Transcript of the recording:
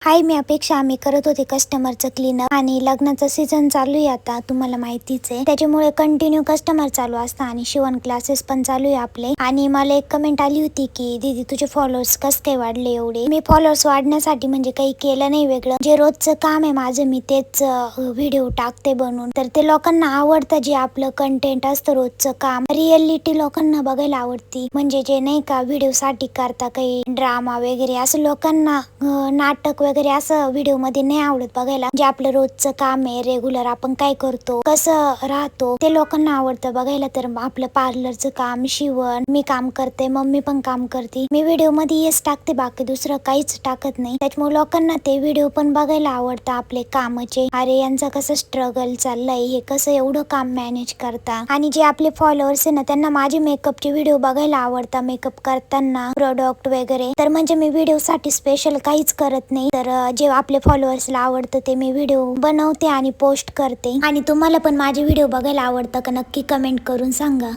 हाय, मी अपेक्षा. मी करत होते कस्टमरचं क्लीनअप आणि लग्नाचा सीझन चालू आहे आता, तुम्हाला माहितीच आहे. त्याच्यामुळे कंटिन्यू कस्टमर चालू असतात आणि शिवण क्लासेस पण चालू आहे आपले. आणि मला एक कमेंट आली होती की दीदी तुझे फॉलोअर्स कस काय वाढले एवढे. मी फॉलोअर्स वाढण्यासाठी म्हणजे काही केलं नाही वेगळं, जे रोजचं काम आहे माझं मी तेच व्हिडिओ टाकते बनवून. तर ते लोकांना आवडतं, जे आपलं कंटेंट असतं रोजचं काम. रिअलिटी लोकांना बघायला आवडती, म्हणजे जे नाही का व्हिडिओ साठी करता काही ड्रामा वगैरे असं लोकांना नाटक वगैरे असं व्हिडिओ मध्ये नाही आवडत बघायला. जे आपलं रोजचं काम आहे, रेग्युलर आपण काय करतो, कसं राहतो, ते लोकांना आवडतं बघायला. तर आपलं पार्लरचं काम, शिवण, मी काम करते, मम्मी पण काम करते, मी व्हिडिओ मध्ये हेच टाकते, बाकी दुसरं काहीच टाकत नाही. त्याच्यामुळे लोकांना ते व्हिडिओ पण बघायला आवडतं आपले कामाचे. अरे यांचं कसं स्ट्रगल चाललंय, हे कसं एवढं काम मॅनेज करता. आणि जे आपले फॉलोअर्स आहे ना, त्यांना माझे मेकअपचे व्हिडिओ बघायला आवडतात, मेकअप करताना प्रोडक्ट वगैरे. तर म्हणजे मी व्हिडिओ साठी स्पेशल काहीच करत नाही. तर जे आपले फॉलोअर्सला आवडतं ते मी व्हिडिओ बनवते आणि पोस्ट करते. आणि तुम्हाला पण माझे व्हिडिओ बघायला आवडतं का, नक्की कमेंट करून सांगा.